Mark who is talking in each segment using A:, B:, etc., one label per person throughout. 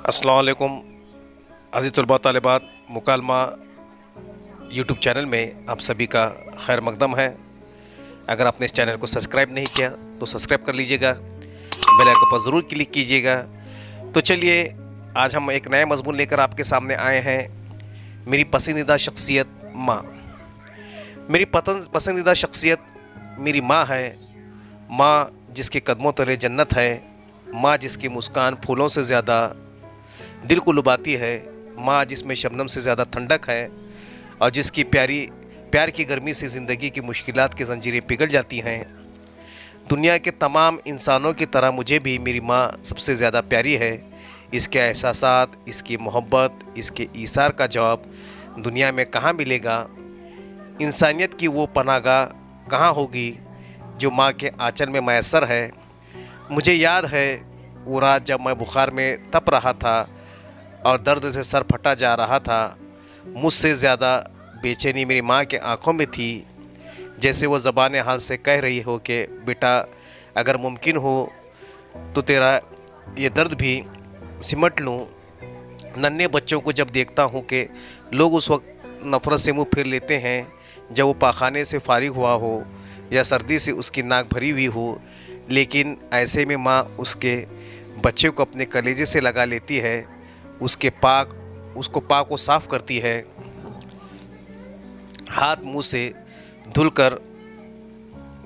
A: अस्सलाम वालेकुम अज़ीज़ तलबा तालिबात। मुकालमा यूट्यूब चैनल में आप सभी का खैर मकदम है। अगर आपने इस चैनल को सब्सक्राइब नहीं किया तो सब्सक्राइब कर लीजिएगा, बेल आइकन पर ज़रूर क्लिक कीजिएगा। तो चलिए, आज हम एक नया मज़मून लेकर आपके सामने आए हैं। मेरी पसंदीदा शख्सियत माँ। मेरी पसंदीदा शख्सियत मेरी माँ है। माँ जिसके कदमों तले जन्नत है, माँ जिसकी मुस्कान फूलों से ज़्यादा दिल को लुभाती है, माँ जिसमें शबनम से ज़्यादा ठंडक है और जिसकी प्यार की गर्मी से ज़िंदगी की मुश्किलात की ज़ंजीरें पिघल जाती हैं। दुनिया के तमाम इंसानों की तरह मुझे भी मेरी माँ सबसे ज़्यादा प्यारी है। इसके एहसासात, इसकी मोहब्बत, इसके ईसार का जवाब दुनिया में कहाँ मिलेगा। इंसानियत की वो पनाहगाह कहाँ होगी जो माँ के आंचल में मैसर है। मुझे याद है वो रात जब मैं बुखार में तप रहा था और दर्द से सर फटा जा रहा था। मुझसे ज़्यादा बेचैनी मेरी माँ के आंखों में थी, जैसे वो ज़बान हाल से कह रही हो कि बेटा, अगर मुमकिन हो तो तेरा ये दर्द भी सिमट लूँ। नन्हे बच्चों को जब देखता हूँ कि लोग उस वक्त नफ़रत से मुँह फेर लेते हैं जब वो पाखाने से फारिग हुआ हो या सर्दी से उसकी नाक भरी हुई हो, लेकिन ऐसे में माँ उसके बच्चे को अपने कलेजे से लगा लेती है, उसको पाक व साफ़ करती है, हाथ मुंह से धुलकर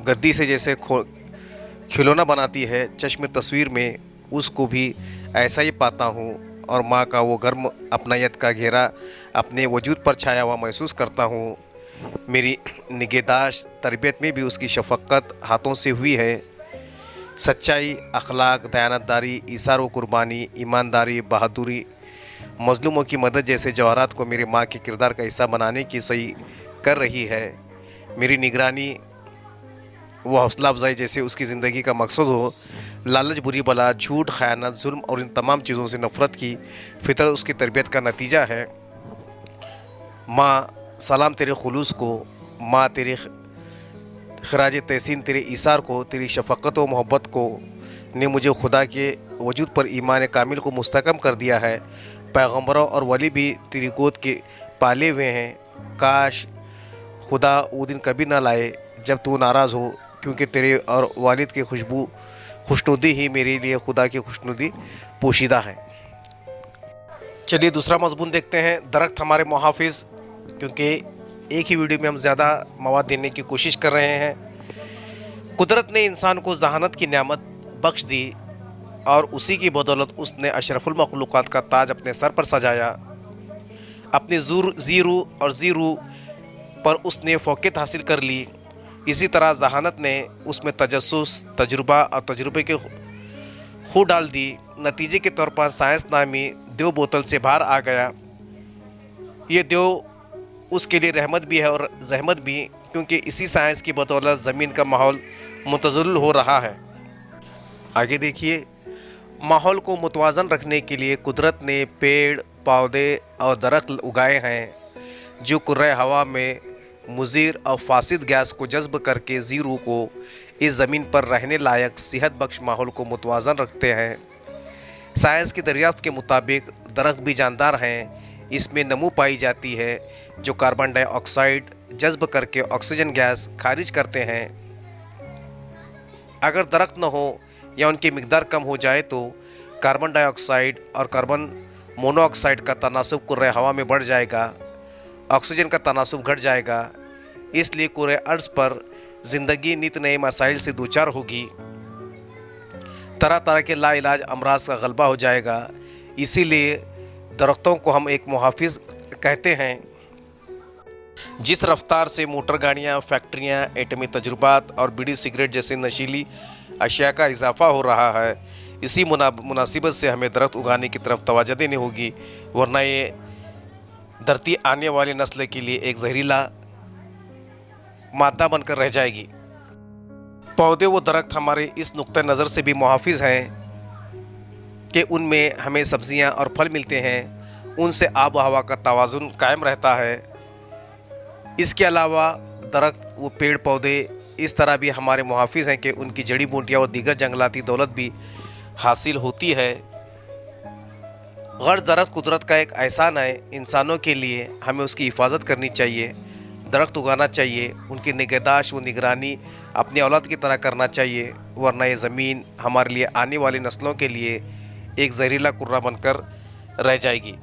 A: गद्दी से जैसे खिलौना बनाती है। चश्मे तस्वीर में उसको भी ऐसा ही पाता हूँ और माँ का वो गर्म अपनायत का घेरा अपने वजूद पर छाया हुआ महसूस करता हूँ। मेरी निगहदाश्त तरबियत में भी उसकी शफ़क़त हाथों से हुई है। सच्चाई, अखलाक, दयानतदारी, ईसार व कुर्बानी, ईमानदारी, बहादुरी, मज़लूमों की मदद जैसे जवाहरात को मेरी माँ के किरदार का हिस्सा बनाने की सही कर रही है। मेरी निगरानी व हौसला अफजाई जैसे उसकी ज़िंदगी का मकसद हो। लालच, बुरी बला, झूठ, ख़यानत, जुल्म और इन तमाम चीज़ों से नफ़रत की फितरत उसकी तरबियत का नतीजा है। माँ, सलाम तेरे खुलूस को। माँ, तेरे खराज तहसीन तेरे ईसार को, तेरी शफ़क़त व मोहब्बत को ने मुझे खुदा के वजूद पर ईमान कामिल को मुस्तकम कर दिया है। पैगम्बरों और वली भी तेरी गोद के पाले हुए हैं। काश खुदा वो दिन कभी ना लाए जब तू नाराज़ हो, क्योंकि तेरे और वालिद की खुशनुदी ही मेरे लिए खुदा की खुशनुदी पोशीदा है। चलिए दूसरा मज़मून देखते हैं, दरख्त हमारे मुहाफ़िज़। क्योंकि एक ही वीडियो में हम ज़्यादा मवाद देने की कोशिश कर रहे हैं। कुदरत ने इंसान को जहानत की नेमत बख्श दी और उसी की बदौलत उसने अशरफुल मखलूक़ात का ताज अपने सर पर सजाया। अपने ज़ीरू और ज़ीरू पर उसने फ़ौक़ियत हासिल कर ली। इसी तरह जहानत ने उसमें तजस्सुस, तजुर्बा और तजुर्बे के खू डाल दी। नतीजे के तौर पर साइंस नामी देव बोतल से बाहर आ गया। ये देव उसके लिए रहमत भी है और जहमत भी, क्योंकि इसी साइंस की बदौलत ज़मीन का माहौल मुतज़ल्ज़िल हो रहा है। आगे देखिए, माहौल को मुतवाज़न रखने के लिए कुदरत ने पेड़, पौधे और दरख्त उगाए हैं जो कुर्रे हवा में मुज़िर और फासिद गैस को जज़्ब करके ज़ीरू को इस ज़मीन पर रहने लायक सेहत बख्श माहौल को मुतवाज़न रखते हैं। साइंस की दरियाफ्त के मुताबिक दरख्त भी जानदार हैं। इसमें नमू पाई जाती है जो कार्बन डाइऑक्साइड जज़्ब करके ऑक्सीजन गैस खारिज करते हैं। अगर दरख्त न हो या उनकी मिकदार कम हो जाए तो कार्बन डाइऑक्साइड और कार्बन मोनोऑक्साइड का तनासुब कुर्रे हवा में बढ़ जाएगा, ऑक्सीजन का तनासुब घट जाएगा। इसलिए कुर्रे अर्ज़ पर ज़िंदगी नित नए मसाइल से दूचार होगी। तरह तरह के लाइलाज अमराज का गलबा हो जाएगा। इसीलिए दरख्तों को हम एक मुहाफ़िज़ कहते हैं। जिस रफ्तार से मोटर गाड़ियाँ, फैक्ट्रियाँ, एटमी तजुर्बात और बीड़ी सिगरेट जैसी नशीली अशिया का इजाफ़ा हो रहा है, इसी मुनासिबत से हमें दरख्त उगाने की तरफ तवज्जो देनी होगी, वरना ये धरती आने वाली नस्ल के लिए एक जहरीला मादा बनकर रह जाएगी। पौधे व दरख्त हमारे इस नुक्ते नज़र से भी मुहाफ़िज़ हैं कि उनमें हमें सब्ज़ियाँ और फल मिलते हैं, उनसे आब हवा का तवाज़ुन कायम रहता है। इसके अलावा दरख्त व पेड़ पौधे इस तरह भी हमारे मुहाफ़िज़ हैं कि उनकी जड़ी बूटियाँ और दीगर जंगलाती दौलत भी हासिल होती है। गर्ज दरख्त कुदरत का एक एहसान है, इंसानों के लिए हमें उसकी हिफाजत करनी चाहिए, दरख्त उगाना चाहिए, उनकी निगहदाश्त व निगरानी अपनी औलाद की तरह करना चाहिए, वरना ये ज़मीन हमारे लिए आने वाली नस्लों के लिए एक जहरीला कुर्रा बनकर रह जाएगी।